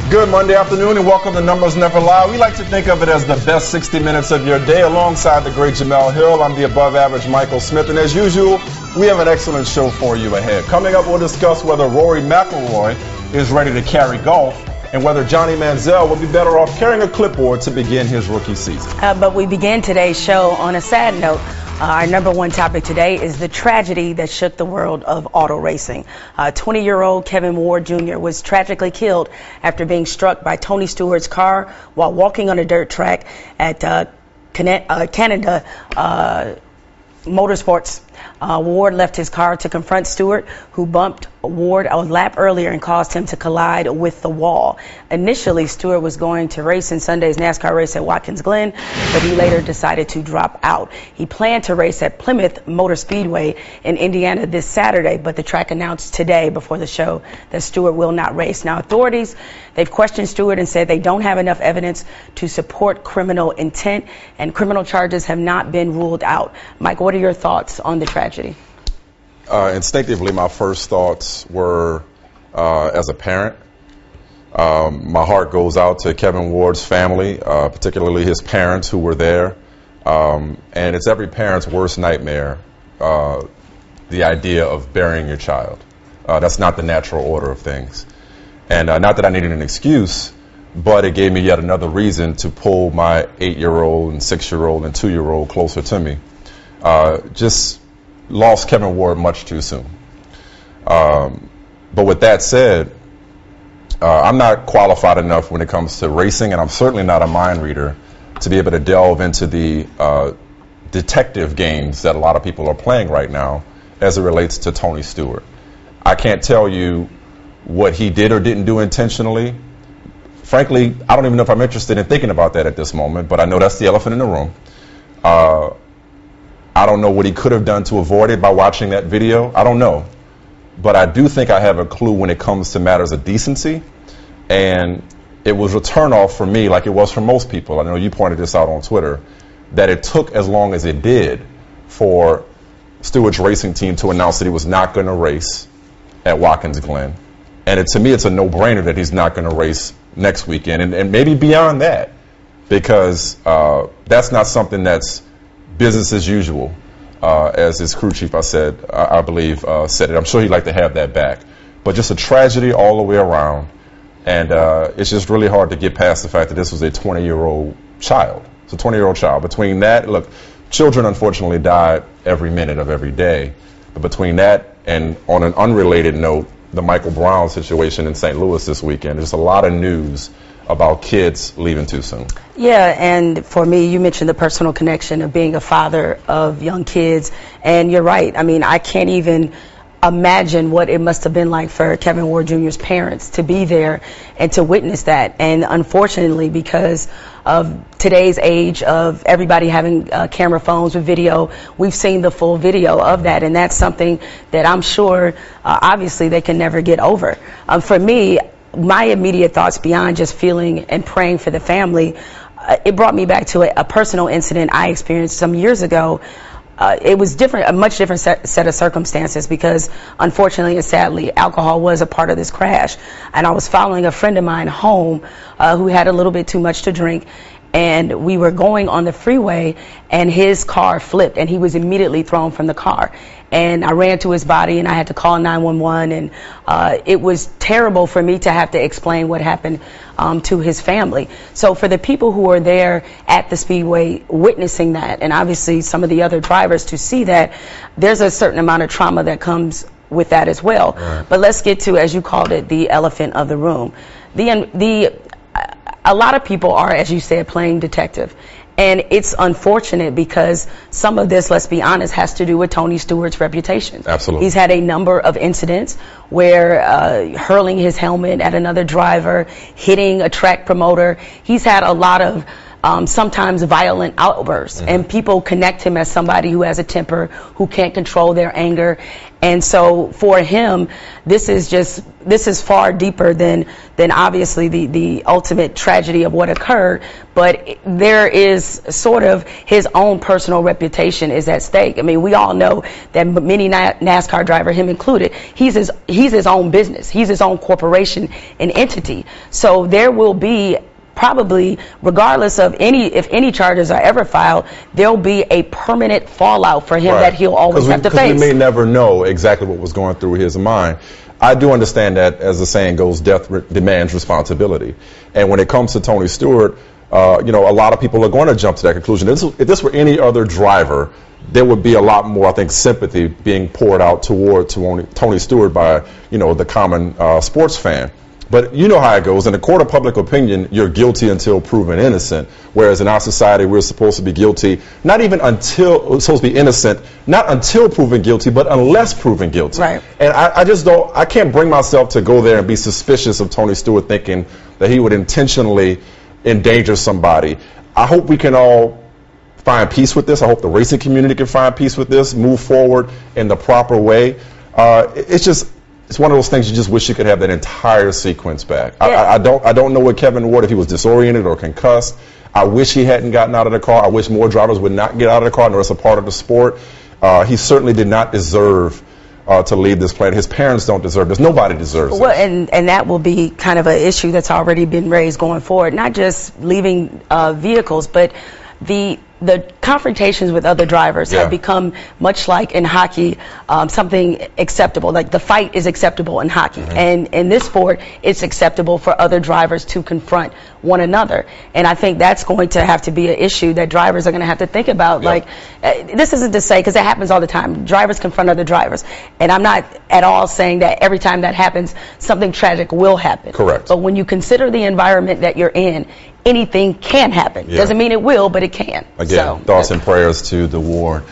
Good Monday afternoon and welcome to Numbers Never Lie. We like to think of it as the best 60 minutes of your day alongside the great Jemele Hill. I'm the above average Michael Smith, and as usual, we have an excellent show for you ahead. Coming up, we'll discuss whether Rory McIlroy is ready to carry golf and whether Johnny Manziel will be better off carrying a clipboard to begin his rookie season. But we begin today's show on a sad note. Our number one topic today is the tragedy that shook the world of auto racing. 20-year-old Kevin Ward Jr. was tragically killed after being struck by Tony Stewart's car while walking on a dirt track at Canada Motorsports. Ward left his car to confront Stewart, who bumped Ward a lap earlier and caused him to collide with the wall. Initially, Stewart was going to race in Sunday's NASCAR race at Watkins Glen, but he later decided to drop out. He planned to race at Plymouth Motor Speedway in Indiana this Saturday, but the track announced today before the show that Stewart will not race. Now, authorities, they've questioned Stewart and said they don't have enough evidence to support criminal intent, and criminal charges have not been ruled out. Mike, what are your thoughts on the tragedy? Instinctively, my first thoughts were as a parent. My heart goes out to Kevin Ward's family, particularly his parents who were there. And it's every parent's worst nightmare, the idea of burying your child. That's not the natural order of things. And not that I needed an excuse, but it gave me yet another reason to pull my 8-year-old and 6-year-old and 2-year-old closer to me. Just lost Kevin Ward much too soon. But with that said, I'm not qualified enough when it comes to racing, and I'm certainly not a mind reader to be able to delve into the detective games that a lot of people are playing right now as it relates to Tony Stewart. I can't tell you what he did or didn't do intentionally. Frankly, I don't even know if I'm interested in thinking about that at this moment, but I know that's the elephant in the room. I don't know what he could have done to avoid it by watching that video. I don't know. But I do think I have a clue when it comes to matters of decency. And it was a turnoff for me, like it was for most people. I know you pointed this out on Twitter, that it took as long as it did for Stewart's racing team to announce that he was not going to race at Watkins Glen. And to me, it's a no-brainer that he's not going to race next weekend, and maybe beyond that, because that's not something that's business as usual, as his crew chief, I believe, said it. I'm sure he'd like to have that back. But just a tragedy all the way around, and it's just really hard to get past the fact that this was a 20-year-old child. It's a 20-year-old child. Between that, look, children unfortunately die every minute of every day. But between that and, on an unrelated note, the Michael Brown situation in St. Louis this weekend, there's a lot of news about kids leaving too soon. Yeah, and for me, you mentioned the personal connection of being a father of young kids, and you're right. I mean, I can't even imagine what it must have been like for Kevin Ward Jr.'s parents to be there and to witness that. And unfortunately, because of today's age of everybody having camera phones with video, we've seen the full video of that, and that's something that I'm sure, obviously, they can never get over. For me, my immediate thoughts beyond just feeling and praying for the family, it brought me back to a personal incident I experienced some years ago. It was different, a much different set of circumstances, because unfortunately and sadly, alcohol was a part of this crash. And I was following a friend of mine home who had a little bit too much to drink. And we were going on the freeway, and his car flipped, and he was immediately thrown from the car. And I ran to his body, and I had to call 911, and it was terrible for me to have to explain what happened to his family. So for the people who were there at the Speedway witnessing that, and obviously some of the other drivers to see that, there's a certain amount of trauma that comes with that as well. Right. But let's get to, as you called it, the elephant of the room. A lot of people are, as you said, playing detective. And it's unfortunate because some of this, let's be honest, has to do with Tony Stewart's reputation. Absolutely. He's had a number of incidents where hurling his helmet at another driver, hitting a track promoter. He's had a lot of sometimes violent outbursts, and people connect him as somebody who has a temper, who can't control their anger. And so for him, this is far deeper than obviously the ultimate tragedy of what occurred, but there is sort of his own personal reputation is at stake. I mean, we all know that many NASCAR driver, him included, he's his own business. He's his own corporation and entity. So there will be probably, regardless of if any charges are ever filed, there'll be a permanent fallout for him that he'll always have to face. Because we may never know exactly what was going through his mind. I do understand that, as the saying goes, death demands responsibility. And when it comes to Tony Stewart, a lot of people are going to jump to that conclusion. If this were any other driver, there would be a lot more, I think, sympathy being poured out toward Tony Stewart by, the common sports fan. But you know how it goes. In a court of public opinion, you're guilty until proven innocent. Whereas in our society, we're supposed to be guilty, supposed to be innocent, not until proven guilty, but unless proven guilty. Right. And I can't bring myself to go there and be suspicious of Tony Stewart thinking that he would intentionally endanger somebody. I hope we can all find peace with this. I hope the racing community can find peace with this, move forward in the proper way. It's one of those things you just wish you could have that entire sequence back. Yeah. I don't know what Kevin Ward, if he was disoriented or concussed. I wish he hadn't gotten out of the car. I wish more drivers would not get out of the car, nor it's a part of the sport. He certainly did not deserve to leave this planet. His parents don't deserve this. Nobody deserves this. Well, and that will be kind of an issue that's already been raised going forward. Not just leaving vehicles, but the confrontations with other drivers have become, much like in hockey, something acceptable. Like the fight is acceptable in hockey, and in this sport, it's acceptable for other drivers to confront one another. And I think that's going to have to be an issue that drivers are going to have to think about. Like, this isn't to say, because it happens all the time, drivers confront other drivers, and I'm not at all saying that every time that happens, something tragic will happen. Correct. But when you consider the environment that you're in, anything can happen. Doesn't mean it will, but it can. Again, thoughts and prayers to the Ward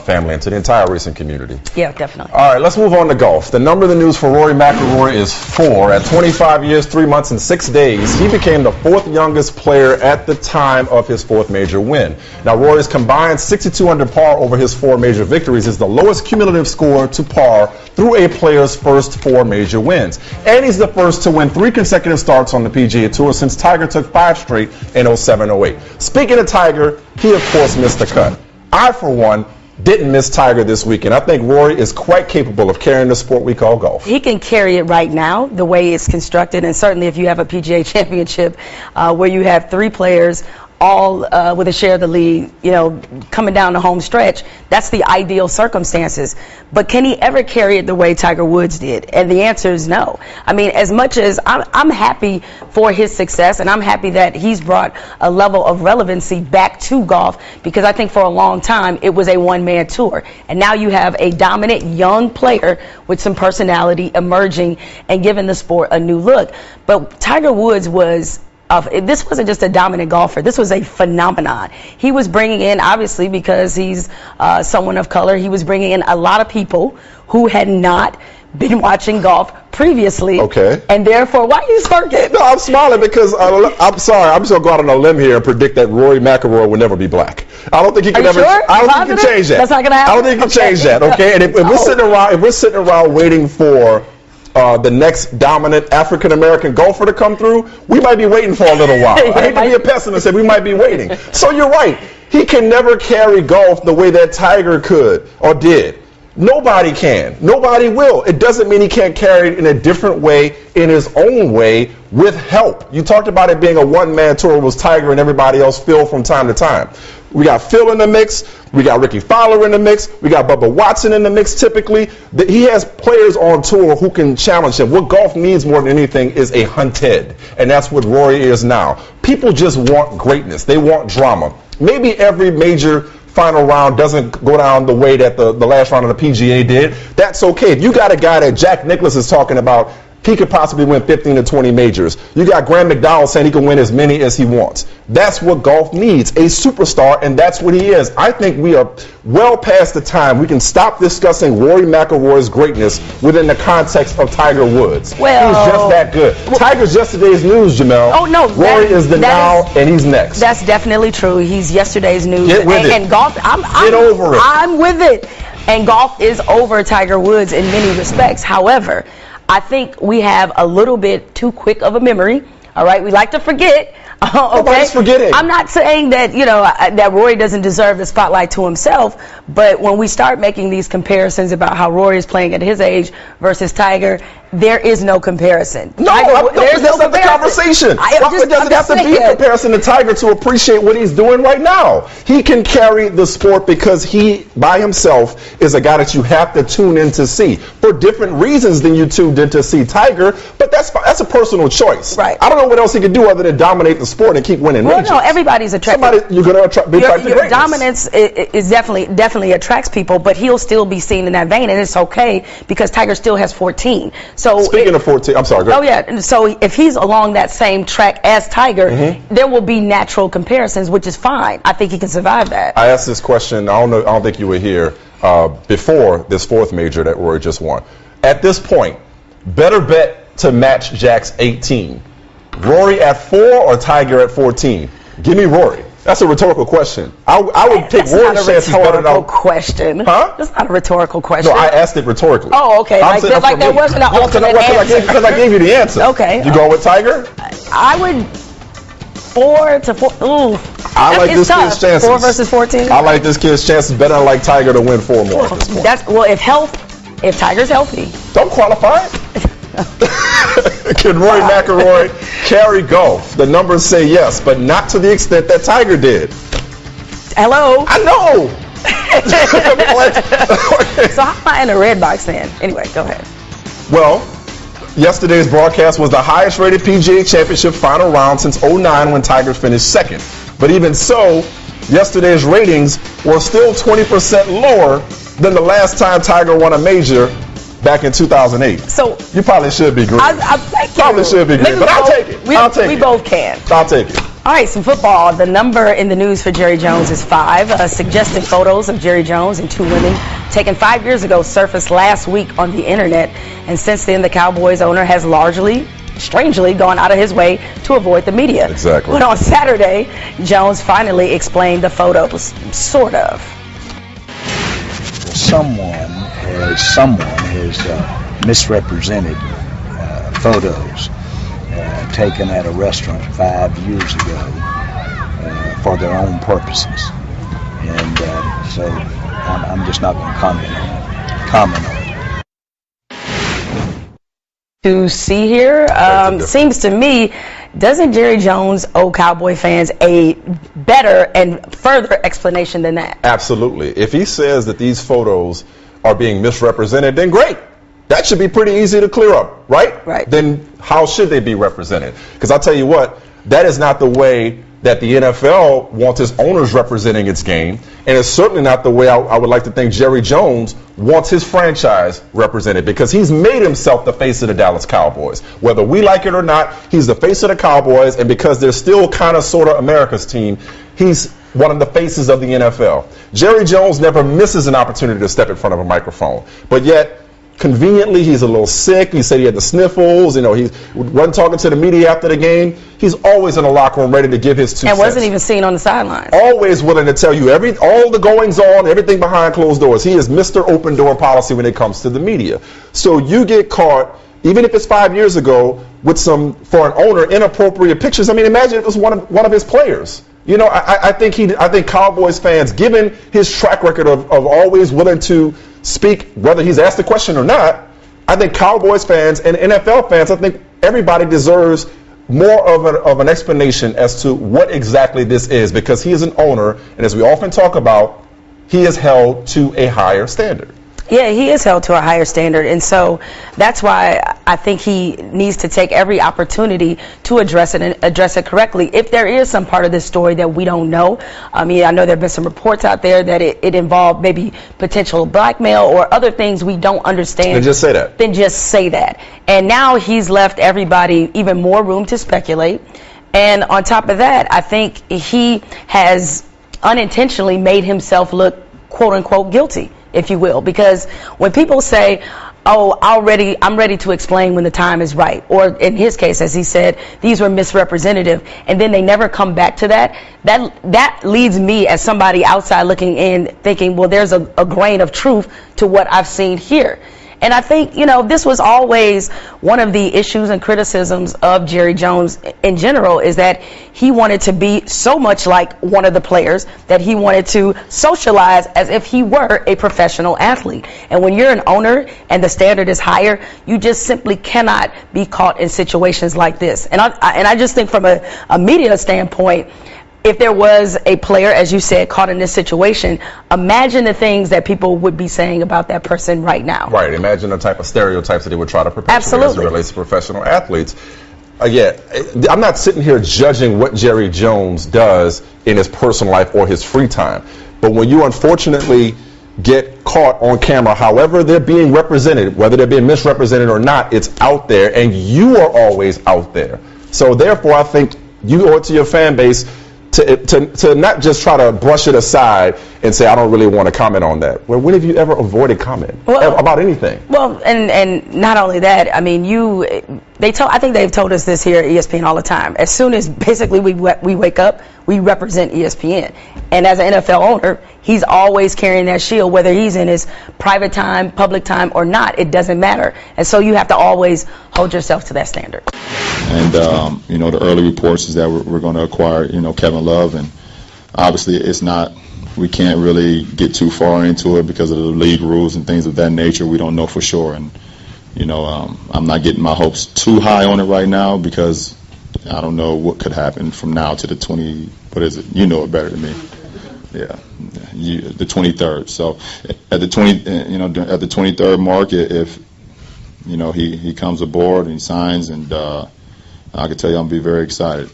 family and to the entire racing community. Yeah, definitely. All right, let's move on to golf. The number of the news for Rory McIlroy is 4. At 25 years, 3 months, and 6 days, he became the 4th youngest player at the time of his 4th major win. Now, Rory's combined 62 under par over his 4 major victories is the lowest cumulative score to par through a player's first 4 major wins. And he's the first to win 3 consecutive starts on the PGA Tour since Tiger took 5 straight in 07-08. Speaking of Tiger, he, of course, missed the cut. I, for one, didn't miss Tiger this weekend. I think Rory is quite capable of carrying the sport we call golf. He can carry it right now, the way it's constructed, and certainly if you have a PGA championship where you have 3 players all with a share of the lead, coming down the home stretch, that's the ideal circumstances. But can he ever carry it the way Tiger Woods did? And the answer is no. I mean, as much as I'm happy for his success, and I'm happy that he's brought a level of relevancy back to golf, because I think for a long time it was a one-man tour. And now you have a dominant young player with some personality emerging and giving the sport a new look. But Tiger Woods this wasn't just a dominant golfer. This was a phenomenon. He was bringing in, obviously, because he's someone of color, he was bringing in a lot of people who had not been watching golf previously. Okay. And therefore, why are you smirking? No, I'm smiling because I'm sorry. I'm just going to go out on a limb here and predict that Rory McIlroy will never be black. I don't think he can ever. Sure? I don't think he can change that. That's not going to happen? I don't think he can change that, okay? And if we're sitting around waiting for the next dominant African-American golfer to come through, we might be waiting for a little while. I hate to be a pessimist and we might be waiting. So you're right. He can never carry golf the way that Tiger could or did. Nobody can. Nobody will. It doesn't mean he can't carry it in a different way, in his own way, with help. You talked about it being a one-man tour. It was Tiger and everybody else, Phil, from time to time. We got Phil in the mix. We got Ricky Fowler in the mix. We got Bubba Watson in the mix typically. He has players on tour who can challenge him. What golf needs more than anything is a hunted, and that's what Rory is now. People just want greatness. They want drama. Maybe every major final round doesn't go down the way that the last round of the PGA did. That's okay. If you got a guy that Jack Nicklaus is talking about, he could possibly win 15 to 20 majors. You got Graham McDowell saying he can win as many as he wants. That's what golf needs, a superstar, and that's what he is. I think we are well past the time we can stop discussing Rory McIlroy's greatness within the context of Tiger Woods. Well, he's just that good. Tiger's yesterday's news, Jemele. Oh, no. Rory is the now, and he's next. That's definitely true. He's yesterday's news. Get with it. And golf, Get over it. I'm with it. And golf is over Tiger Woods in many respects. However, I think we have a little bit too quick of a memory. All right, we like to forget. Okay, nobody's forgetting. I'm not saying that that Rory doesn't deserve the spotlight to himself, but when we start making these comparisons about how Rory is playing at his age versus Tiger, there is no comparison. No, that's not the conversation. It doesn't have to be a comparison to Tiger to appreciate what he's doing right now. He can carry the sport because he, by himself, is a guy that you have to tune in to see for different reasons than you tuned in to see Tiger. But that's a personal choice. Right. I don't know what else he can do other than dominate the sport and keep winning majors. No, everybody's attracted. You're going to be attracted to greatness. Dominance is definitely attracts people, but he'll still be seen in that vein, and it's okay because Tiger still has 14. So speaking of 14, I'm sorry. Go ahead. Oh yeah. And so if he's along that same track as Tiger, there will be natural comparisons, which is fine. I think he can survive that. I asked this question. I don't think you were here before this fourth major that Rory just won. At this point, better bet to match Jack's 18. Rory at 4 or Tiger at 14? Give me Rory. That's a rhetorical question. I would take Rory's chances better than... That's not a rhetorical question. Huh? That's not a rhetorical question. No, I asked it rhetorically. Oh, okay. Like there wasn't an alternate answer. Because I gave you the answer. Okay. You going with Tiger? I would 4 to 4. Ooh. I like this kid's chances. 4 versus 14? I like this kid's chances better than like Tiger to win 4 more at this point. If Tiger's healthy. Don't qualify it. Can Rory McIlroy carry golf? The numbers say yes, but not to the extent that Tiger did. Hello? I know. So how am I in a red box then? Anyway, go ahead. Well, yesterday's broadcast was the highest rated PGA Championship final round since '09 when Tiger finished second. But even so, yesterday's ratings were still 20% lower than the last time Tiger won a major back in 2008. So you probably should be green. Probably should be green, but I'll take it. We both can. I'll take it. All right, some football. The number in the news for Jerry Jones is 5. Suggested photos of Jerry Jones and 2 women taken 5 years ago surfaced last week on the internet, and since then the Cowboys owner has largely, strangely, gone out of his way to avoid the media. Exactly. But on Saturday, Jones finally explained the photos, sort of. Someone has misrepresented photos taken at a restaurant 5 years ago for their own purposes, and so I'm just not going to comment on it. To see here, seems to me, doesn't Jerry Jones owe Cowboy fans a better and further explanation than that? Absolutely. If he says that these photos are being misrepresented, then great. That should be pretty easy to clear up, right? Right. Then how should they be represented? Because I'll tell you what, that is not the way that the NFL wants its owners representing its game, and it's certainly not the way I would like to think Jerry Jones wants his franchise represented, because he's made himself the face of the Dallas Cowboys. Whether we like it or not, he's the face of the Cowboys, and because they're still kind of sort of America's team, he's one of the faces of the NFL. Jerry Jones never misses an opportunity to step in front of a microphone, but yet conveniently, he's a little sick. He said he had the sniffles. You know, he wasn't talking to the media after the game. He's always in the locker room ready to give his 2 cents. And wasn't even seen on the sidelines. Always willing to tell you all the goings on, everything behind closed doors. He is Mr. Open Door Policy when it comes to the media. So you get caught, even if it's 5 years ago, with some, for an owner, inappropriate pictures. I mean, imagine if it was one of his players. You know, I think Cowboys fans, given his track record of always willing to speak, whether he's asked the question or not, I think Cowboys fans and NFL fans, I think everybody deserves more of an explanation as to what exactly this is, because he is an owner, and as we often talk about, he is held to a higher standard. Yeah, he is held to a higher standard, and so that's why I think he needs to take every opportunity to address it and address it correctly. If there is some part of this story that we don't know, I mean, I know there have been some reports out there that it involved maybe potential blackmail or other things we don't understand. Then just say that. Then just say that. And now he's left everybody even more room to speculate. And on top of that, I think he has unintentionally made himself look, quote unquote, guilty, if you will, because when people say, oh, I'm ready to explain when the time is right. Or in his case, as he said, these were misrepresentative, and then they never come back to that. That leads me, as somebody outside looking in, thinking, well, there's a grain of truth to what I've seen here. And I think, this was always one of the issues and criticisms of Jerry Jones in general, is that he wanted to be so much like one of the players that he wanted to socialize as if he were a professional athlete. And when you're an owner and the standard is higher, you just simply cannot be caught in situations like this. And I just think from a media standpoint, if there was a player, as you said, caught in this situation, imagine the things that people would be saying about that person right now. Right. Imagine the type of stereotypes that they would try to perpetuate as it relates to professional athletes. Again, I'm not sitting here judging what Jerry Jones does in his personal life or his free time. But when you unfortunately get caught on camera, however they're being represented, whether they're being misrepresented or not, it's out there, and you are always out there. So therefore, I think you owe it to your fan base to not just try to brush it aside and say, I don't really want to comment on that. Well, when have you ever avoided comment about anything? Well, and not only that, I mean, I think they've told us this here at ESPN all the time. As soon as basically we wake up, we represent ESPN. And as an NFL owner, he's always carrying that shield, whether he's in his private time, public time, or not. It doesn't matter. And so you have to always hold yourself to that standard. And, the early reports is that we're going to acquire, Kevin Love. And obviously we can't really get too far into it because of the league rules and things of that nature. We don't know for sure. And, I'm not getting my hopes too high on it right now because I don't know what could happen from now to the 20, what is it? You know it better than me. Yeah, the 23rd. So at the 23rd mark, if he comes aboard and he signs, and I can tell you I'm gonna be very excited.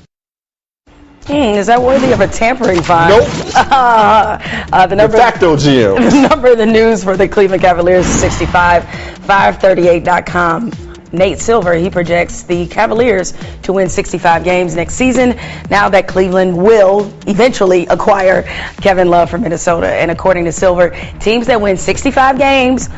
Is that worthy of a tampering fine? Nope. The number, de facto GM. The number of the news for the Cleveland Cavaliers is 65. 538.com. Nate Silver, he projects the Cavaliers to win 65 games next season, now that Cleveland will eventually acquire Kevin Love from Minnesota. And according to Silver, teams that win 65 games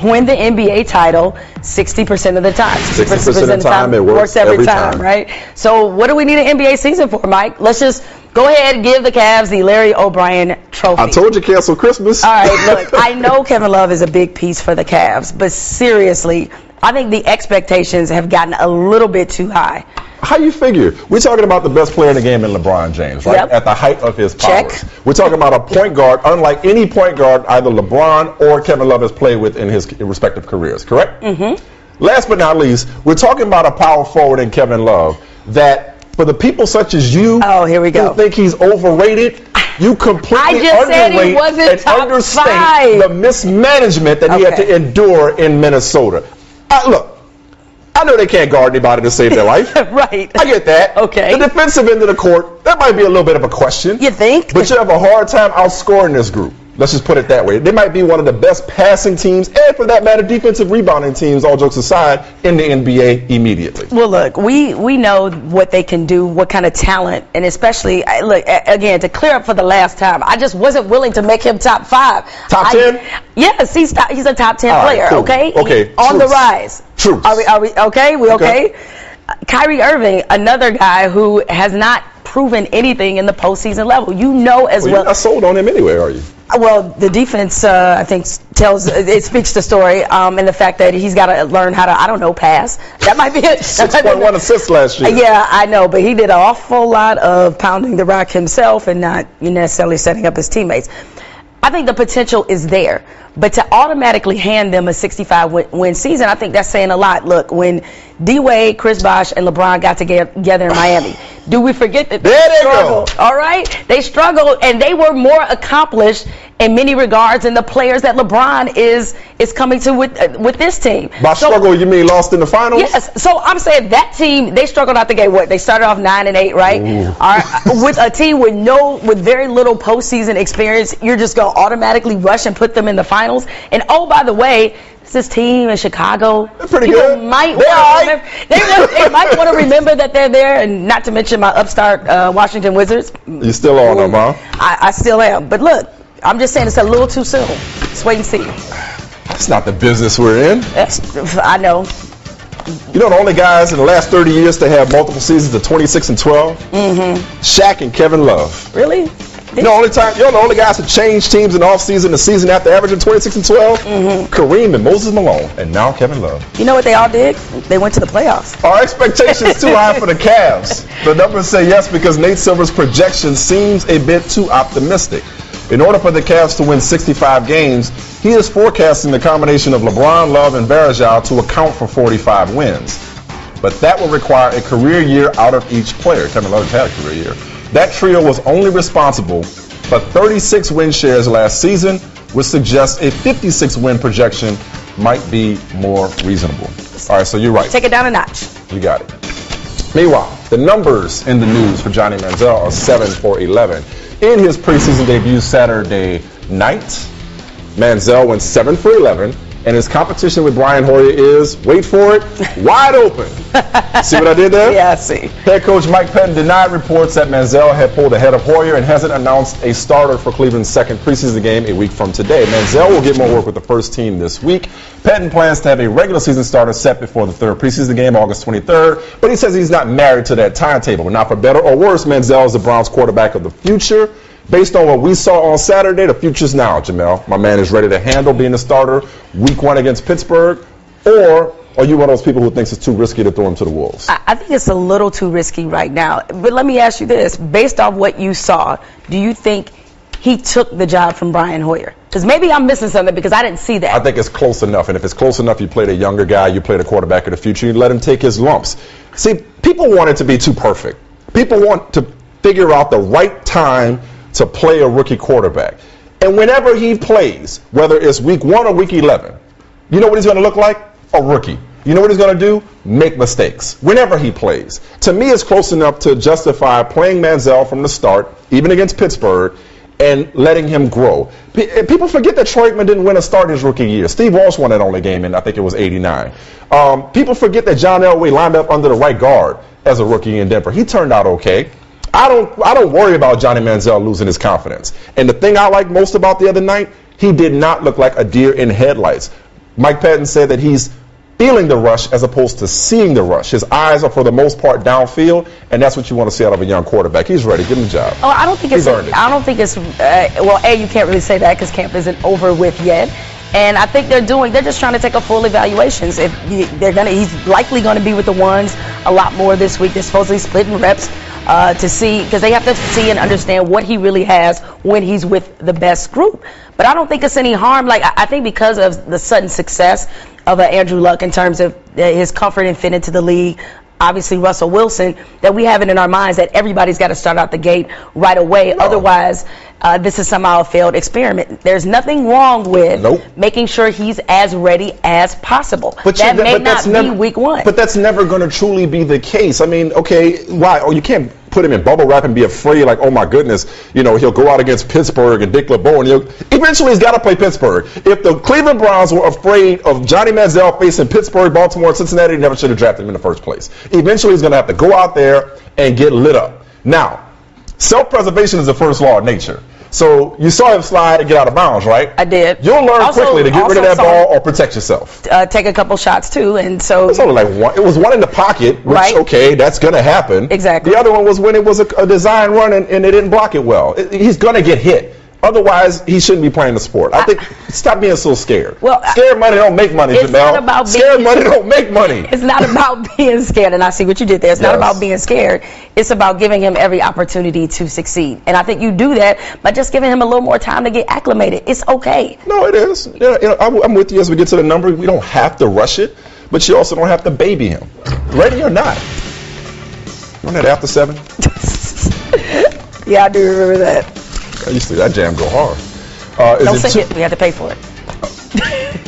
win the NBA title 60% of the time. 60% of the time, it works every time, right? So what do we need an NBA season for, Mike? Let's just go ahead and give the Cavs the Larry O'Brien trophy. I told you cancel Christmas. All right, look, I know Kevin Love is a big piece for the Cavs, but seriously, I think the expectations have gotten a little bit too high. How you figure? We're talking about the best player in the game in LeBron James, right? Yep. At the height of his powers. Check. We're talking about a point guard, unlike any point guard either LeBron or Kevin Love has played with in his respective careers, correct? Mm-hmm. Last but not least, we're talking about a power forward in Kevin Love that, for the people such as you who think he's overrated, you completely underrate and understate the mismanagement that he had to endure in Minnesota. Look, I know they can't guard anybody to save their life. Right. I get that. Okay. The defensive end of the court, that might be a little bit of a question. You think? But you have a hard time outscoring this group. Let's just put it that way. They might be one of the best passing teams, and for that matter, defensive rebounding teams, all jokes aside, in the NBA immediately. Well, look, we know what they can do, what kind of talent, and especially, look, again, to clear up for the last time, I just wasn't willing to make him top 5. Top 10? Yes, he's a top 10 player, cool. okay? Okay. On the rise. Truth. Are we okay? We okay? Kyrie Irving, another guy who has not proven anything in the postseason level. You know as well. You're not sold on him anyway, are you? Well, the defense, I think, speaks the story, and the fact that he's got to learn how to, I don't know, pass. That might be it. 6.1 assists last year. Yeah, I know, but he did an awful lot of pounding the rock himself and not necessarily setting up his teammates. I think the potential is there, but to automatically hand them a 65-win season, I think that's saying a lot. Look, when D-Wade, Chris Bosh, and LeBron got together in Miami, do we forget that they struggled? All right? They struggled, and they were more accomplished in many regards than the players that LeBron is coming to with this team. By struggle, you mean lost in the finals? Yes. So I'm saying that team, they struggled out the gate. What? They started off 9-8, right? With a team with very little postseason experience, you're just going to automatically rush and put them in the finals. And oh, by the way, this team in Chicago, they're pretty good. They might want to remember that they're there, and not to mention my upstart Washington Wizards. You still on them, huh? I still am. But look, I'm just saying it's a little too soon. Let's wait and see. That's not the business we're in. I know. You know the only guys in the last 30 years to have multiple seasons of 26 and 12? Shaq and Kevin Love. Really? You know the only guys to change teams in the offseason, the season after averaging 26 and 12? Kareem and Moses Malone, and now Kevin Love. You know what they all did? They went to the playoffs. Our expectations too high for the Cavs. The numbers say yes because Nate Silver's projection seems a bit too optimistic. In order for the Cavs to win 65 games, he is forecasting the combination of LeBron, Love, and Varejao to account for 45 wins. But that will require a career year out of each player. Kevin Love had a career year. That trio was only responsible for 36 win shares last season, which suggests a 56 win projection might be more reasonable. All right, so you're right. Take it down a notch. You got it. Meanwhile, the numbers in the news for Johnny Manziel are 7 for 11. In his preseason debut Saturday night, Manziel went 7 for 11, and his competition with Brian Hoyer is, wait for it, wide open. See what I did there? Yeah, I see. Head coach Mike Pettin denied reports that Manziel had pulled ahead of Hoyer and hasn't announced a starter for Cleveland's second preseason game a week from today. Manziel will get more work with the first team this week. Pettin plans to have a regular season starter set before the third preseason game, August 23rd, but he says he's not married to that timetable. Now, for better or worse, Manziel is the Browns quarterback of the future. Based on what we saw on Saturday, the future's now, Jamel. My man is ready to handle being the starter week 1 against Pittsburgh, or are you one of those people who thinks it's too risky to throw him to the Wolves? I think it's a little too risky right now. But let me ask you this. Based off what you saw, do you think he took the job from Brian Hoyer? Because maybe I'm missing something because I didn't see that. I think it's close enough. And if it's close enough, you play the younger guy, you play the quarterback of the future, you let him take his lumps. See, people want it to be too perfect. People want to figure out the right time to play a rookie quarterback. And whenever he plays, whether it's week 1 or week 11, you know what he's going to look like? A rookie. You know what he's going to do? Make mistakes. Whenever he plays. To me, it's close enough to justify playing Manziel from the start, even against Pittsburgh, and letting him grow. People forget that Troy Aikman didn't win a start his rookie year. Steve Walsh won that only game in, I think it was 89. People forget that John Elway lined up under the right guard as a rookie in Denver. He turned out okay. I don't worry about Johnny Manziel losing his confidence. And the thing I like most about the other night, he did not look like a deer in headlights. Mike Patton said that he's feeling the rush as opposed to seeing the rush. His eyes are for the most part downfield, and that's what you want to see out of a young quarterback. He's ready. Give him the job. Oh, I don't think it's well, A, you can't really say that because camp isn't over with yet. And I think they're just trying to take a full evaluations. If he's likely going to be with the ones a lot more this week. They're supposedly splitting reps to see, because they have to see and understand what he really has when he's with the best group. But I don't think it's any harm. Like, I think because of the sudden success of Andrew Luck in terms of his comfort and fit into the league, obviously Russell Wilson, that we have it in our minds that everybody's got to start out the gate right away. No. Otherwise, this is somehow a failed experiment. There's nothing wrong with making sure he's as ready as possible. But that may not be week 1. But that's never going to truly be the case. I mean, okay, why? Oh, you can't put him in bubble wrap and be afraid, like, oh my goodness, he'll go out against Pittsburgh and Dick LeBeau, and eventually he's got to play Pittsburgh. If the Cleveland Browns were afraid of Johnny Manziel facing Pittsburgh, Baltimore, and Cincinnati, they never should have drafted him in the first place. Eventually he's going to have to go out there and get lit up. Now, self-preservation is the first law of nature. So you saw him slide and get out of bounds, right? I did. You'll learn quickly to get rid of that ball or protect yourself. Take a couple shots too, and so it's only like one. It was one in the pocket, which okay, that's going to happen. Exactly. The other one was when it was a design run and they didn't block it well. He's going to get hit. Otherwise, he shouldn't be playing the sport. I think stop being so scared. Well, scared money don't make money, Jamel. Scared money don't make money. It's not about being scared, and I see what you did there. It's not about being scared. It's about giving him every opportunity to succeed. And I think you do that by just giving him a little more time to get acclimated. It's okay. No, it is. I'm with you as we get to the number. We don't have to rush it, but you also don't have to baby him. Ready or not. You know that after 7? Yeah, I do remember that. I used to that jam go hard. Don't say it. We have to pay for it.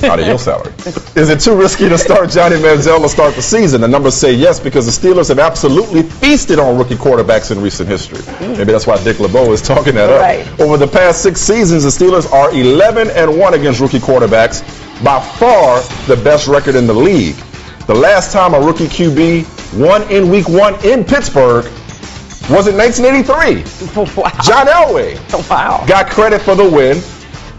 Out of your salary. Is it too risky to start Johnny Manziel to start the season? The numbers say yes, because the Steelers have absolutely feasted on rookie quarterbacks in recent history. Maybe that's why Dick LeBeau is talking that up. Over the past 6 seasons, the Steelers are 11-1 against rookie quarterbacks, by far the best record in the league. The last time a rookie QB won in week 1 in Pittsburgh was in 1983. Wow. John Elway got credit for the win,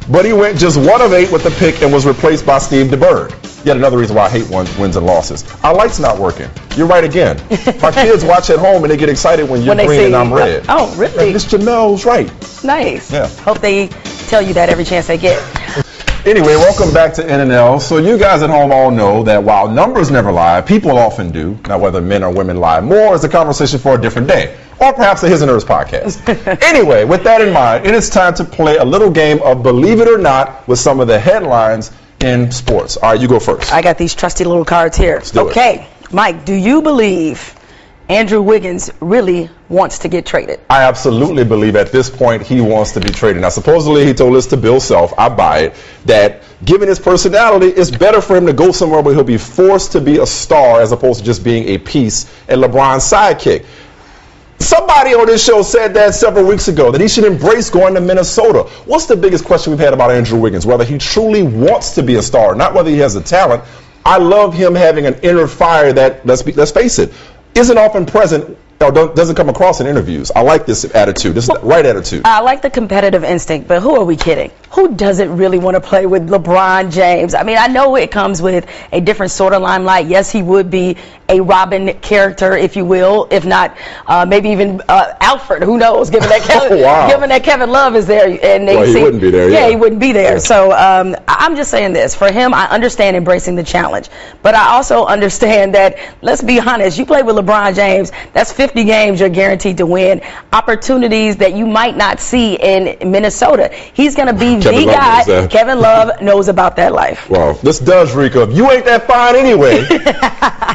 but he went just 1 of 8 with the pick and was replaced by Steve DeBerg. Yet another reason why I hate wins and losses. Our light's not working. You're right again. My kids watch at home and they get excited when you're green and I'm red. Oh, really? And Miss Jamel's right. Nice. Yeah. Hope they tell you that every chance they get. Anyway, welcome back to NNL. So you guys at home all know that while numbers never lie, people often do. Now, whether men or women lie more is a conversation for a different day, or perhaps a His and Hers podcast. Anyway, with that in mind, it is time to play a little game of Believe It or Not with some of the headlines in sports. All right, you go first. I got these trusty little cards here. Okay, Mike, do you believe Andrew Wiggins really wants to get traded? I absolutely believe at this point he wants to be traded. Now, supposedly he told us to Bill Self, I buy it, that given his personality, it's better for him to go somewhere where he'll be forced to be a star as opposed to just being a piece and LeBron's sidekick. Somebody on this show said that several weeks ago, that he should embrace going to Minnesota. What's the biggest question we've had about Andrew Wiggins? Whether he truly wants to be a star, not whether he has the talent. I love him having an inner fire that, let's face it, isn't often present or doesn't come across in interviews. I like this attitude. This is the right attitude. I like the competitive instinct, but who are we kidding? Who doesn't really want to play with LeBron James? I mean, I know it comes with a different sort of limelight. Yes, he would be a Robin character, if you will, if not maybe even Alfred. Who knows? Given that Kevin Love is there, and he wouldn't be there. Yeah, he wouldn't be there. Yeah. So I'm just saying this. For him, I understand embracing the challenge, but I also understand that, let's be honest, you play with LeBron James, that's 50 games you're guaranteed to win, opportunities that you might not see in Minnesota. He's going to be the guy. Kevin Love knows about that life. Well, this does reek of, you ain't that fine anyway.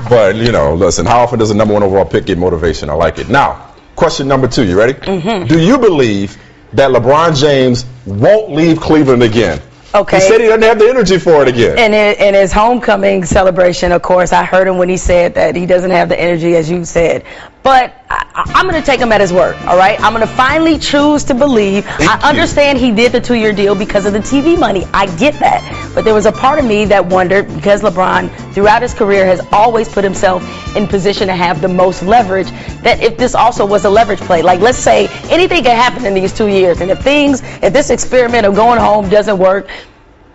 But, you know, listen, how often does a number 1 overall pick get motivation? I like it. Now, question number 2, you ready? Mm-hmm. Do you believe that LeBron James won't leave Cleveland again? Okay. He said he doesn't have the energy for it again. In his homecoming celebration, of course, I heard him when he said that he doesn't have the energy, as you said. But I'm going to take him at his word, all right? I'm going to finally choose to believe. I understand he did the 2-year deal because of the TV money. I get that. But there was a part of me that wondered, because LeBron, throughout his career, has always put himself in position to have the most leverage, that if this also was a leverage play, like let's say anything can happen in these 2 years, and if this experiment of going home doesn't work,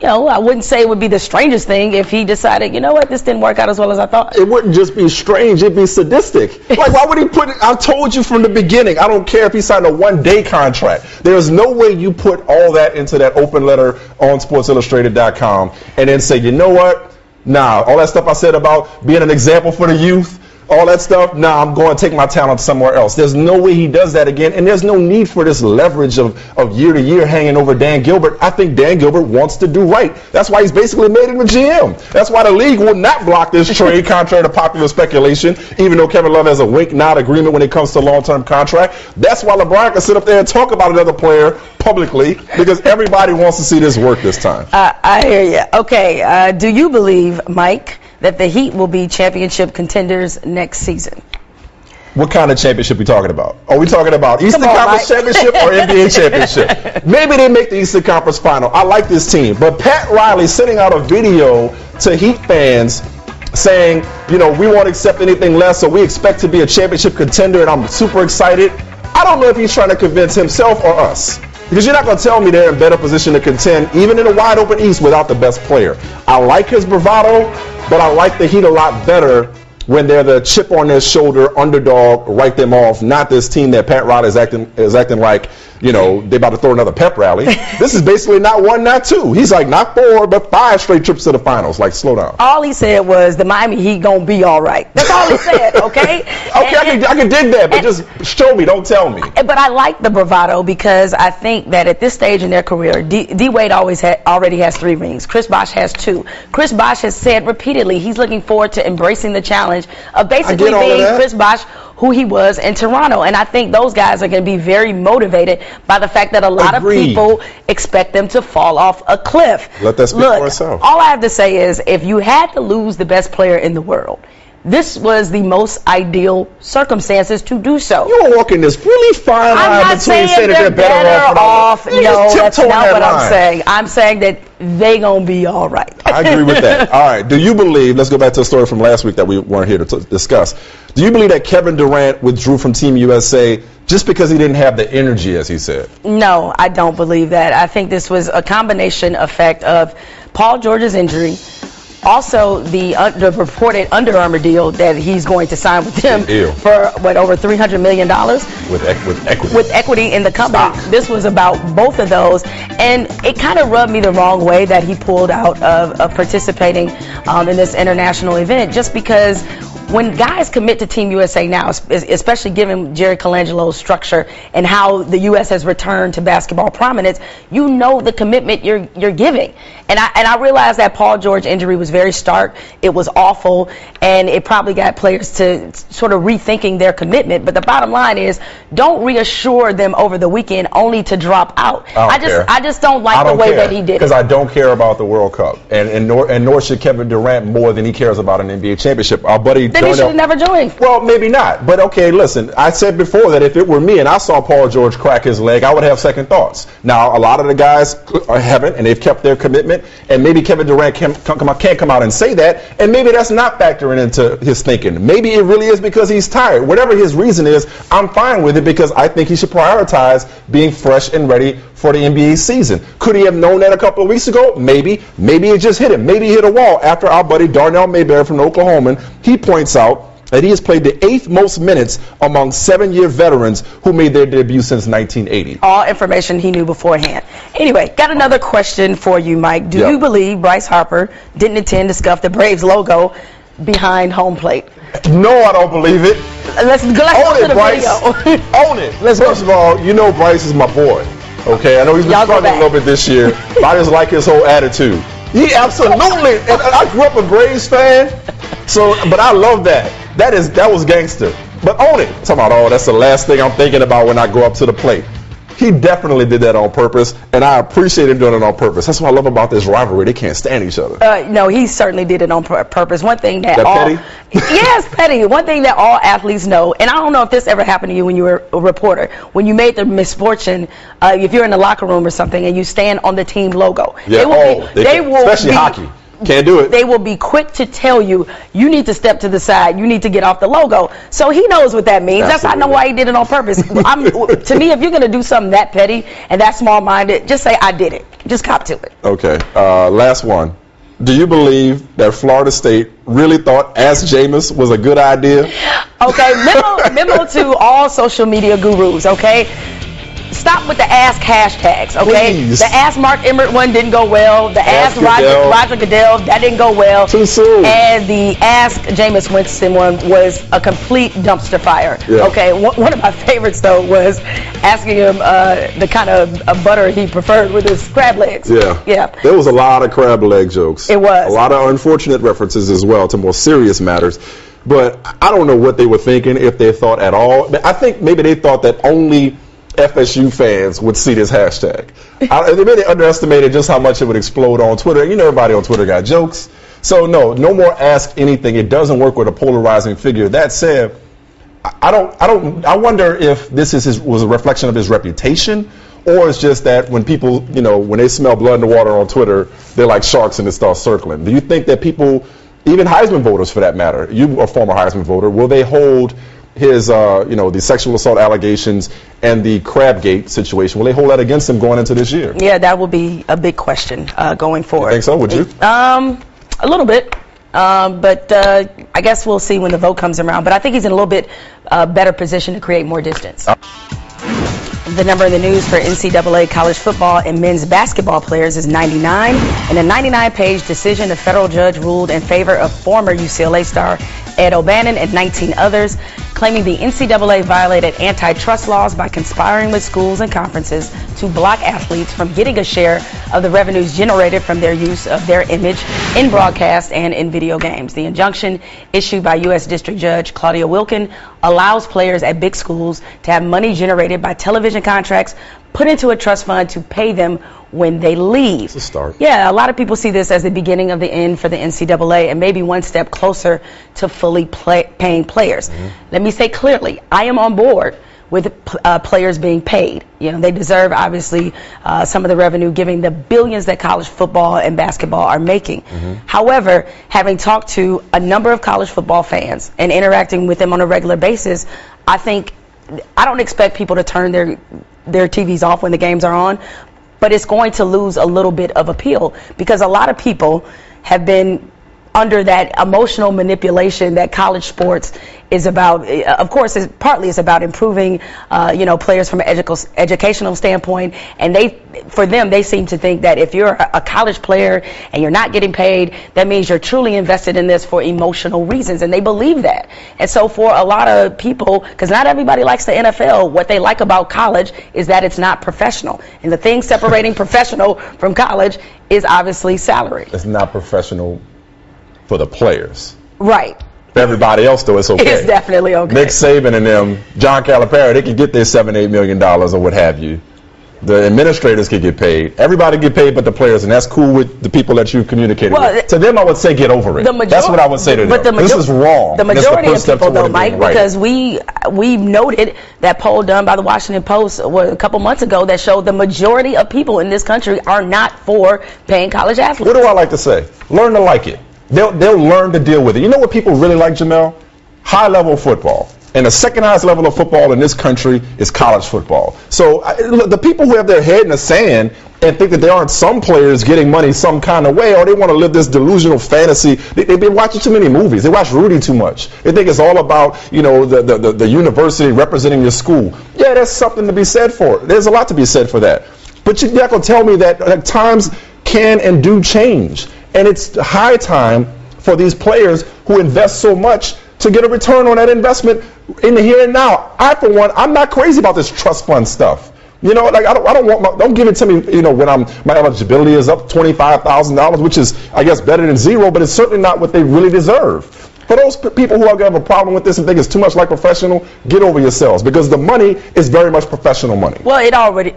you know, I wouldn't say it would be the strangest thing if he decided, you know what, this didn't work out as well as I thought. It wouldn't just be strange, it'd be sadistic. Like, why would he put it? I told you from the beginning, I don't care if he signed a 1-day contract. There's no way you put all that into that open letter on SportsIllustrated.com and then say, you know what, nah, all that stuff I said about being an example for the youth, all that stuff, nah, I'm going to take my talent somewhere else. There's no way he does that again, and there's no need for this leverage of year to year hanging over Dan Gilbert. I think Dan Gilbert wants to do right. That's why he's basically made him a GM. That's why the league will not block this trade, contrary to popular speculation, even though Kevin Love has a wink-nod agreement when it comes to long-term contract. That's why LeBron can sit up there and talk about another player publicly, because everybody wants to see this work this time. I hear you. Okay, do you believe, Mike, that the Heat will be championship contenders next season? What kind of championship are we talking about? Are we talking about Eastern Conference Championship or NBA Championship? Maybe they make the Eastern Conference Final. I like this team. But Pat Riley sending out a video to Heat fans saying, you know, we won't accept anything less, so we expect to be a championship contender, and I'm super excited. I don't know if he's trying to convince himself or us. Because you're not going to tell me they're in better position to contend, even in a wide open East, without the best player. I like his bravado, but I like the Heat a lot better when they're the chip on their shoulder, underdog, write them off, not this team that Pat Riley is acting like, you know, they about to throw another pep rally. This is basically not 1, not 2. He's like, not 4, but 5 straight trips to the finals. Like, slow down. All he said was the Miami Heat gonna be all right. That's all he said, okay? Okay, I can dig that, but just show me, don't tell me. But I like the bravado because I think that at this stage in their career, D-Wade already has 3 rings. Chris Bosh has 2. Chris Bosh has said repeatedly he's looking forward to embracing the challenge of basically being Chris Bosh, who he was in Toronto. And I think those guys are going to be very motivated by the fact that a lot of people expect them to fall off a cliff. Let that speak for itself. All I have to say is, if you had to lose the best player in the world, this was the most ideal circumstances to do so. You're walking this really fine line between saying that they're better off. No, that's not what I'm saying. I'm saying that they gonna be all right. I agree with that. All right. Do you believe, let's go back to a story from last week that we weren't here to discuss. Do you believe that Kevin Durant withdrew from Team USA just because he didn't have the energy, as he said? No, I don't believe that. I think this was a combination effect of Paul George's injury, also the reported Under Armour deal that he's going to sign with them for over $300 million with equity in the company. This was about both of those, and it kind of rubbed me the wrong way that he pulled out of participating in this international event, just because when guys commit to Team USA now, especially given Jerry Colangelo's structure and how the U.S. has returned to basketball prominence, you know the commitment you're giving. And I realize that Paul George injury was very stark. It was awful, and it probably got players to sort of rethinking their commitment. But the bottom line is, don't reassure them over the weekend only to drop out. I just don't like the way that he did it. Because I don't care about the World Cup, and nor should Kevin Durant more than he cares about an NBA championship. Our buddy Then he should have never joined. Well, maybe not. But okay, listen, I said before that if it were me and I saw Paul George crack his leg, I would have second thoughts. Now, a lot of the guys haven't, and they've kept their commitment, and maybe Kevin Durant can't come out and say that, and maybe that's not factoring into his thinking. Maybe it really is because he's tired. Whatever his reason is, I'm fine with it because I think he should prioritize being fresh and ready for the NBA season. Could he have known that a couple of weeks ago? Maybe. Maybe it just hit him. Maybe he hit a wall after our buddy Darnell Mayberry from Oklahoma. He points out that he has played the 8th most minutes among 7-year veterans who made their debut since 1980. All information he knew beforehand. Anyway, got another question for you, Mike. Do you believe Bryce Harper didn't intend to scuff the Braves logo behind home plate? No, I don't believe it. Let's go to the Bryce. video. Own it. First of all, you know Bryce is my boy. Okay, I know he's been struggling a little bit this year, but I just like his whole attitude. He absolutely, and I grew up a Braves fan, but I love that. That was gangster. But own it. Talking about, that's the last thing I'm thinking about when I go up to the plate. He definitely did that on purpose, and I appreciate him doing it on purpose. That's what I love about this rivalry. They can't stand each other. No, he certainly did it on purpose. One thing that petty? Yes, petty. One thing that all athletes know, and I don't know if this ever happened to you when you were a reporter, when you made the misfortune, if you're in the locker room or something, and you stand on the team logo. Yeah, especially hockey. Can't do it. They will be quick to tell you, you need to step to the side. You need to get off the logo. So he knows what that means. That's I know why he did it on purpose. To me, if you're going to do something that petty and that small-minded, just say, I did it. Just cop to it. Okay. Last one. Do you believe that Florida State really thought Ask Jameis was a good idea? Okay. Memo to all social media gurus, okay? Stop with the Ask hashtags, okay? Please. The Ask Mark Emmert one didn't go well. The Ask Roger Goodell, that didn't go well. Too soon. And the Ask Jameis Winston one was a complete dumpster fire. Yeah. Okay, one of my favorites, though, was asking him the kind of butter he preferred with his crab legs. Yeah. There was a lot of crab leg jokes. It was. A lot of unfortunate references as well to more serious matters. But I don't know what they were thinking, if they thought at all. I think maybe they thought that only FSU fans would see this hashtag. They really underestimated just how much it would explode on Twitter. You know, everybody on Twitter got jokes. So no more Ask Anything. It doesn't work with a polarizing figure. That said, I wonder if this was a reflection of his reputation, or it's just that when people, when they smell blood in the water on Twitter, they're like sharks and it starts circling. Do you think that people, even Heisman voters for that matter, you are a former Heisman voter, will they hold his, the sexual assault allegations and the Crabgate situation, will they hold that against him going into this year? Yeah, that will be a big question going forward. You think so? Would you? A little bit. But I guess we'll see when the vote comes around. But I think he's in a little bit better position to create more distance. The number in the news for NCAA college football and men's basketball players is 99. In a 99-page decision, the federal judge ruled in favor of former UCLA star Ed O'Bannon and 19 others, claiming the NCAA violated antitrust laws by conspiring with schools and conferences to block athletes from getting a share of the revenues generated from their use of their image in broadcast and in video games. The injunction issued by U.S. District Judge Claudia Wilkin allows players at big schools to have money generated by television contracts put into a trust fund to pay them when they leave. It's a start. Yeah, a lot of people see this as the beginning of the end for the NCAA and maybe one step closer to fully paying players. Let me say clearly, I am on board with players being paid. They deserve, obviously, some of the revenue, given the billions that college football and basketball are making. However, having talked to a number of college football fans and interacting with them on a regular basis, I think I don't expect people to turn their TVs off when the games are on, but it's going to lose a little bit of appeal because a lot of people have been under that emotional manipulation that college sports is about. Of course, it's about improving, players from an educational standpoint. And for them, they seem to think that if you're a college player and you're not getting paid, that means you're truly invested in this for emotional reasons. And they believe that. And so for a lot of people, because not everybody likes the NFL, what they like about college is that it's not professional. And the thing separating professional from college is obviously salary. It's not professional for the players. Right. For everybody else, though, it's okay. It's definitely okay. Nick Saban and them, John Calipari, they could get their $7-8 million or what have you. The administrators could get paid. Everybody get paid but the players, and that's cool with the people that you've communicated with. To them, I would say get over it. That's what I would say to them. This is wrong. The majority of people, though, Mike, because we noted that poll done by the Washington Post a couple months ago that showed the majority of people in this country are not for paying college athletes. What do I like to say? Learn to like it. They'll learn to deal with it. You know what people really like, Jemele? High-level football. And the second highest level of football in this country is college football. So the people who have their head in the sand and think that there aren't some players getting money some kind of way, or they want to live this delusional fantasy, they've been watching too many movies. They watch Rudy too much. They think it's all about, the university representing your school. Yeah, there's something to be said for it. There's a lot to be said for that. But you're not going to tell me that times can and do change. And it's high time for these players who invest so much to get a return on that investment in the here and now. I, for one, I'm not crazy about this trust fund stuff. I don't give it to me, when my eligibility is up $25,000, which is, I guess, better than zero, but it's certainly not what they really deserve. For those people who are going to have a problem with this and think it's too much like professional, get over yourselves, because the money is very much professional money. Well, it always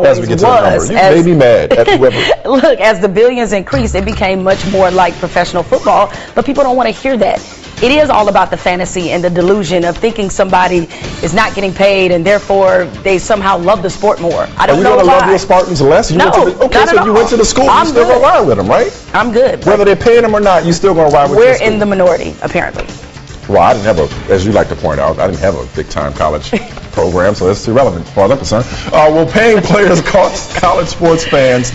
as we get to the number. You made me mad at whoever. Look, as the billions increased, it became much more like professional football, but people don't want to hear that. It is all about the fantasy and the delusion of thinking somebody is not getting paid and therefore they somehow love the sport more. I don't know why. Are you going to love your Spartans less? No, okay, so you went to the school, you still going to ride with them, right? I'm good. Whether they're paying them or not, you still going to ride with them. We're in the minority, apparently. Well, I didn't have as you like to point out, I didn't have a big-time college program, so that's irrelevant as far as I'm concerned. Will paying players cost college sports fans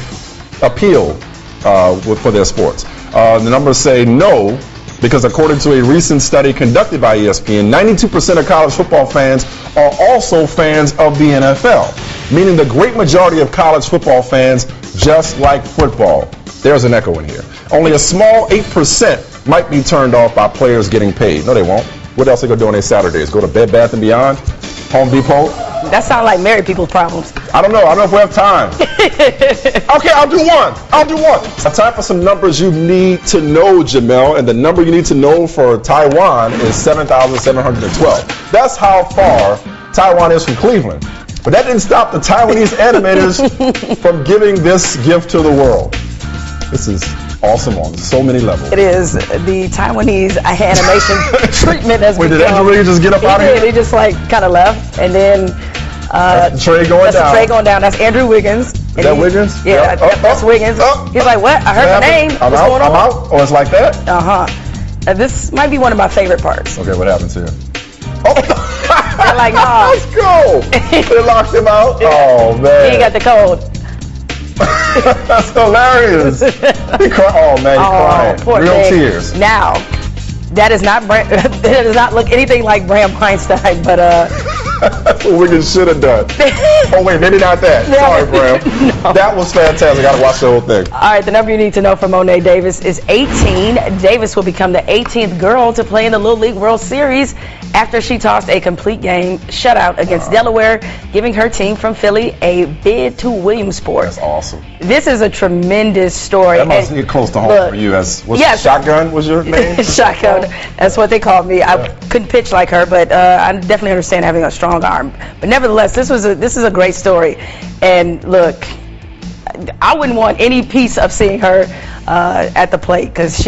appeal for their sports? The numbers say no, because according to a recent study conducted by ESPN, 92% of college football fans are also fans of the NFL, meaning the great majority of college football fans just like football. There's an echo in here. Only a small 8% might be turned off by players getting paid. No, they won't. What else are they going to do on their Saturdays? Go to Bed Bath & Beyond? Home Depot? That sounds like married people's problems. I don't know. I don't know if we have time. Okay, I'll do one. It's time for some numbers you need to know, Jemele. And the number you need to know for Taiwan is 7,712. That's how far Taiwan is from Cleveland. But that didn't stop the Taiwanese animators from giving this gift to the world. This is awesome on so many levels. It is. The Taiwanese animation treatment has Wait, did Andrew Wiggins just get up out of here? He just kind of left, and then that's the tray going down. That's the tray going down. That's Andrew Wiggins. Is that Wiggins? Yeah, that's Wiggins. He's like, what? I heard the name. I'm out. Oh, it's like that? This might be one of my favorite parts. Okay, what happens here? Oh, they're like, nah. Let's go. They locked him out. Oh man. He got the code. That's hilarious. Oh man, he's crying. Real thing. Tears. Now, that does not look anything like Bram Weinstein, but that's what Wiggins should have done. Oh wait, maybe not that. Sorry, Bram. No. That was fantastic. I gotta watch the whole thing. All right, the number you need to know for Monet Davis is 18. Davis will become the 18th girl to play in the Little League World Series after she tossed a complete game shutout against Delaware, giving her team from Philly a bid to Williamsport. That's awesome. This is a tremendous story. That must get close to home for you. Shotgun was your name? Shotgun. That's what they called me. I couldn't pitch like her, but I definitely understand having a strong arm. But nevertheless, this is a great story. And look, I wouldn't want any piece of seeing her at the plate because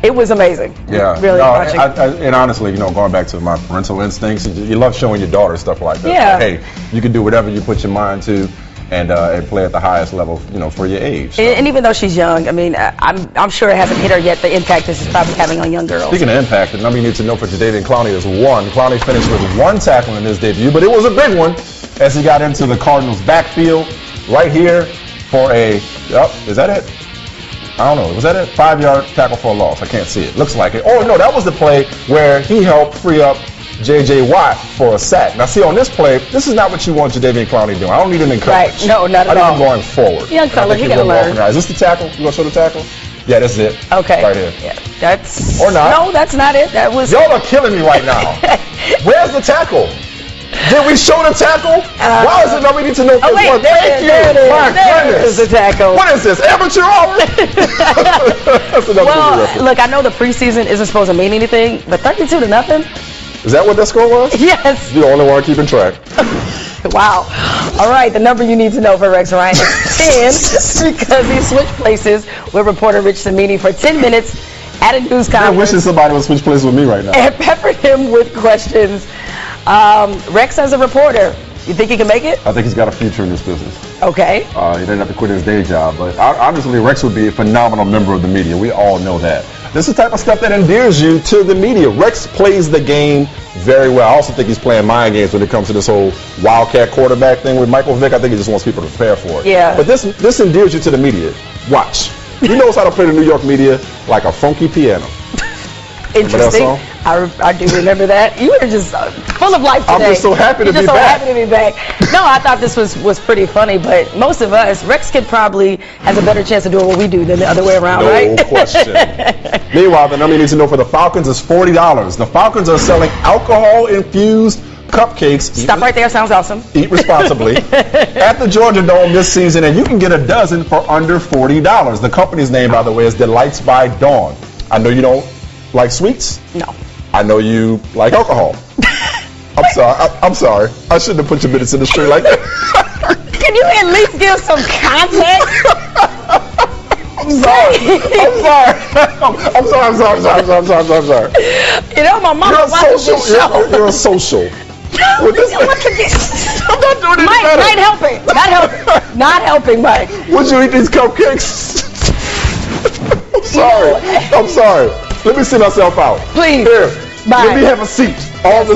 it was amazing. Yeah, really watching. And honestly, going back to my parental instincts, you love showing your daughter stuff like that. Yeah. Hey, you can do whatever you put your mind to. and play at the highest level, for your age. So. And even though she's young, I mean, I'm sure it hasn't hit her yet, the impact this is probably having on young girls. Speaking of impact, the number you need to know for Jadeveon Clowney is 1. Clowney finished with 1 tackle in his debut, but it was a big one as he got into the Cardinals' backfield right here for is that it? I don't know. Was that it? 5-yard tackle for a loss. I can't see it. Looks like it. Oh, no, that was the play where he helped free up J.J. Watt for a sack. Now, see, on this play, this is not what you want Jadeveon Clowney doing. I don't need him in coverage. Right. No, not at all. I need him going forward. Young fella, you got to learn. Is this the tackle? You want to show the tackle? Yeah, that's it. Okay. Right here. Yeah, that's... Or not. No, that's not it. That was... Y'all are killing me right now. Where's the tackle? Did we show the tackle? Why is it that we need to know? Oh, wait, there is the tackle. What is this, amateur hour? Well, look, I know the preseason isn't supposed to mean anything, but 32-0? Is that what that score was? Yes. You're the only one keeping track. Wow. All right, the number you need to know for Rex Ryan is 10 because he switched places with reporter Rich Cimini for 10 minutes at a news conference. I'm wishing somebody would switch places with me right now. And peppered him with questions. Rex, as a reporter, you think he can make it? I think he's got a future in this business. Okay. He didn't have to quit his day job, but obviously Rex would be a phenomenal member of the media. We all know that. This is the type of stuff that endears you to the media. Rex plays the game very well. I also think he's playing mind games when it comes to this whole wildcat quarterback thing with Michael Vick. I think he just wants people to prepare for it. Yeah. But this endears you to the media. Watch. He knows how to play the New York media like a funky piano. Interesting. I do remember that. You were just full of life today. I'm just so happy to be back. So happy to be back. No, I thought this was pretty funny, but most of us, Rex kid probably has a better chance of doing what we do than the other way around, right? No question. Meanwhile, the number you need to know for the Falcons is $40. The Falcons are selling alcohol-infused cupcakes. Stop right there. Sounds awesome. Eat responsibly. At the Georgia Dome this season, and you can get a dozen for under $40. The company's name, by the way, is Delights by Dawn. I know you don't like sweets? No. I know you like alcohol. I'm sorry. I shouldn't have put your minutes in the street like that. Can you at least give some context? I'm sorry. You know, my mama watches this show. You're a social. I'm not doing it Mike, better. Not helping, Mike. Would you eat these cupcakes? I'm sorry. Let me see myself out. Please. Here. Bye. Let me have a seat. All the